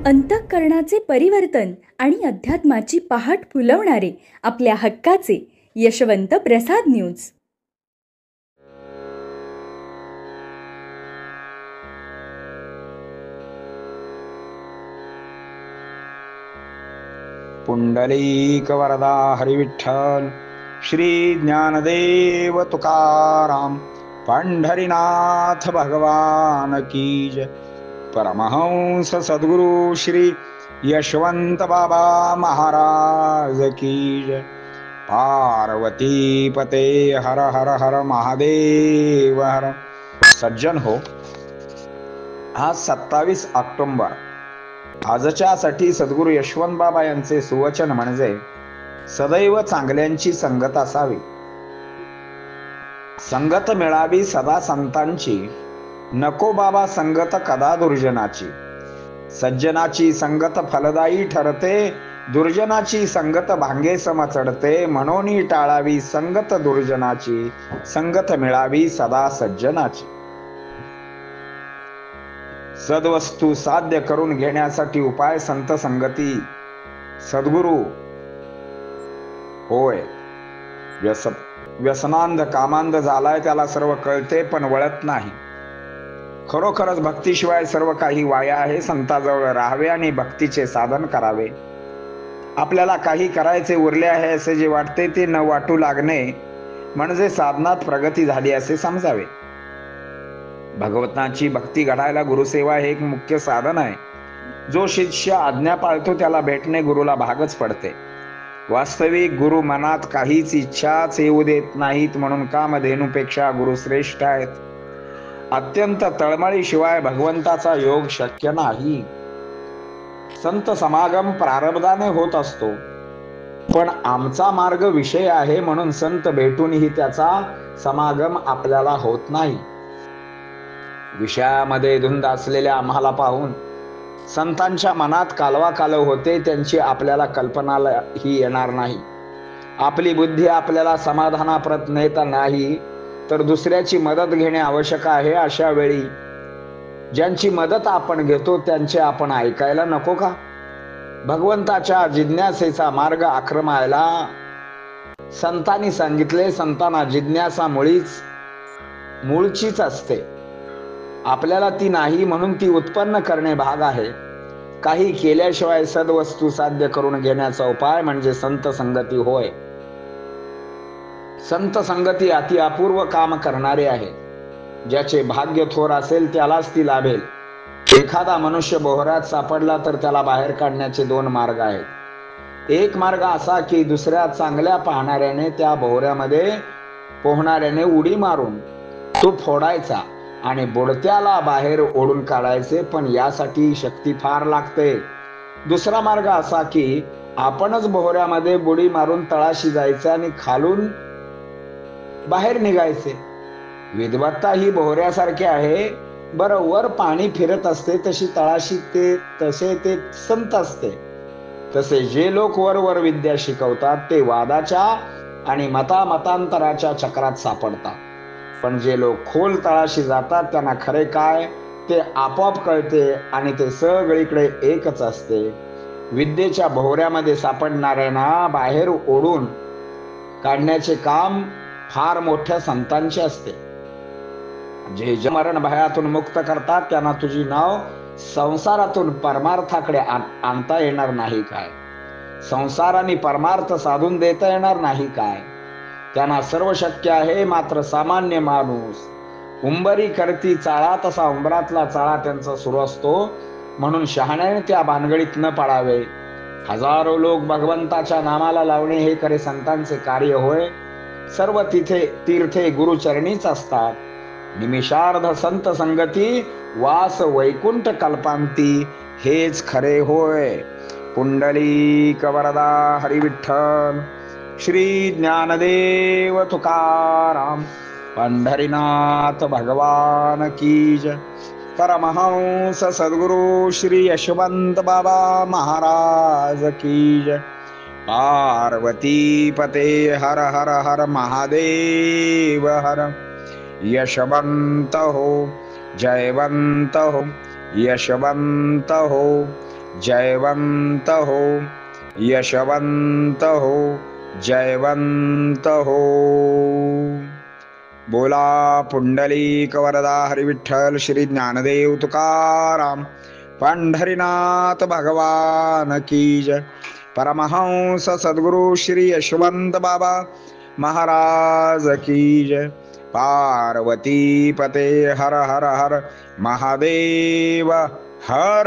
अंतःकरणाचे परिवर्तन आणि अध्यात्माची पहाट फुलवणारे आपल्या हक्काचे यशवंत प्रसाद न्यूज. पुंडलीक वरदा हरिविठ्ठल श्री ज्ञानदेव तुकाराम पंढरीनाथ भगवान की जय. परमहंस सद्गुरु श्री यशवंत बाबा महाराज की जय. पार्वती पते हर हर हर महादेव हर. सज्जन हो, आज 27 ऑक्टोबर. आजच्यासाठी सद्गुरु यशवंत बाबा यांचे सुवचन म्हणजे सदैव चांगल्यांची संगत असावी, संगत मिळावी सदा संतांची, नको बाबा संगत कदा दुर्जनाची. सज्जनाची संगत फलदायी ठरते, दुर्जनाची संगत भांगे सम चढते. म्हणून टाळावी संगत दुर्जनाची, संगत मिळावी सदा सज्जनाची. सद्वस्तू साध्य करून घेण्यासाठी उपाय संत संगती. सद्गुरु होय. व्यसनांध कामांध झालाय त्याला सर्व कळते पण वळत नाही. खरोखरच भक्तीशिवाय सर्व काही वाया आहे. संताजवळ राहावे आणि भक्तीचे साधन करावे. आपल्याला काही करायचे उरले आहे असे जे वाटते ते न वाटू लागणे म्हणजे साधनात प्रगती झाली असे समजावे. भगवंताची भक्ती घडायला गुरुसेवा हे एक मुख्य साधन आहे. जो शिष्य आज्ञा पाळतो त्याला भेटणे गुरुला भागच पडते. वास्तविक गुरु मनात काहीच इच्छाच येऊ देत नाहीत, म्हणून कामधेनूपेक्षा गुरु श्रेष्ठ आहेत. अत्यंत तळमळीशिवाय भगवंताचा योग शक्य नाही. संत समागम प्रारब्धाने होत असतो, पण आमचा मार्ग विषय आहे म्हणून संत भेटूनही त्याचा समागम आपल्याला होत नाही. विषयामध्ये धुंद असलेल्या आम्हाला पाहून संतांच्या मनात कालवा कालव होते, त्यांची आपल्याला कल्पनाही येणार नाही. आपली बुद्धी आपल्याला समाधानाप्रत नेत नाही तर दुसऱ्याची मदत घेणे आवश्यक आहे. अशा वेळी ज्यांची मदत आपण घेतो त्यांचे आपण ऐकायला नको का? भगवंताच्या जिज्ञासेचा मार्ग आक्रमायला संतांनी सांगितले. संतांना जिज्ञासा मूळचीच असते. आपल्याला ती नाही म्हणून ती उत्पन्न करणे भाग आहे. काही केल्याशिवाय सद्वस्तू साध्य करून घेण्याचा उपाय म्हणजे संत संगती होय. संत संगती अति अपूर्व काम करणारे आहे. ज्याचे भाग्य थोर असेल त्यालाच ती लाभेल. एखादा मनुष्य बोहरात सापडला तर त्याला बाहेर काढण्याचे 2 मार्ग आहेत. एक मार्ग असा की दुसऱ्या चांगल्या पाहणाऱ्याने त्या बोहऱ्यामध्ये पोहणाऱ्याने उडी मारून तो फोडायचा आणि बुडत्याला बाहेर ओढून काढायचे, पण यासाठी शक्ती फार लागते. दुसरा मार्ग असा की आपणच बोहऱ्यामध्ये बुडी मारून तळाशी जायचे आणि खालून बाहेर निघायचे. विद्वत्ता ही बोहऱ्यासारखी आहे. बरं, वर पाणी फिरत असते तशी तळाशी तसे ते संत असते. तसे जे लोक वर विद्या शिकवतात ते वादाच्या आणि मतांतराच्या चक्रात सापडतात. पण जे लोक खोल तळाशी जातात त्यांना खरे काय ते आपोआप कळते आणि ते सगळीकडे एकच असते. विद्येच्या भोवऱ्यामध्ये सापडणाऱ्यांना बाहेर ओढून काढण्याचे काम फार मोठ्या संतांचे असते. जे मरण भयातून मुक्त करतात त्यांना तुझी नाव संसारातून परमार्थाकडे आणता येणार नाही काय? संसाराने परमार्थ साधून देता येणार नाही काय? त्यांना सर्व शक्य आहे. मात्र सामान्य माणूस उंबरी करती चाळा तसा उंबरातला चाळा त्यांचा सुरू असतो. म्हणून शहाण्याने त्या भानगडीत न पडावे. हजारो लोक भगवंताच्या नामाला लावणे हे खरे संतांचे कार्य होय. सर्व तीर्थे गुरुचरणीच असतात. निमिषार्ध संत संगती वास वैकुंठ कल्पांती हेच खरे होय. पुंडलीक वरदा हरिविठ्ठल श्री ज्ञानदेव तुकाराम पंढरीनाथ भगवान की जय. परमहंस सद्गुरु श्री यशवंत बाबा महाराज की जय. पार्वती पते हर हर हर महादेव हर. यशवंत हो, जयवंत हो, यशवंत हो, जयवंत हो, यशवंत हो, जयवंत हो. बोला पुंडलिक वरदा हरी विठ्ठल श्री ज्ञानदेव तुकाराम पंढरीनाथ भगवान की जय. परमहंस सद्गुरु श्री यशवंत बाबा महाराज की जय. पार्वती पते हर हर हर महादेव हर.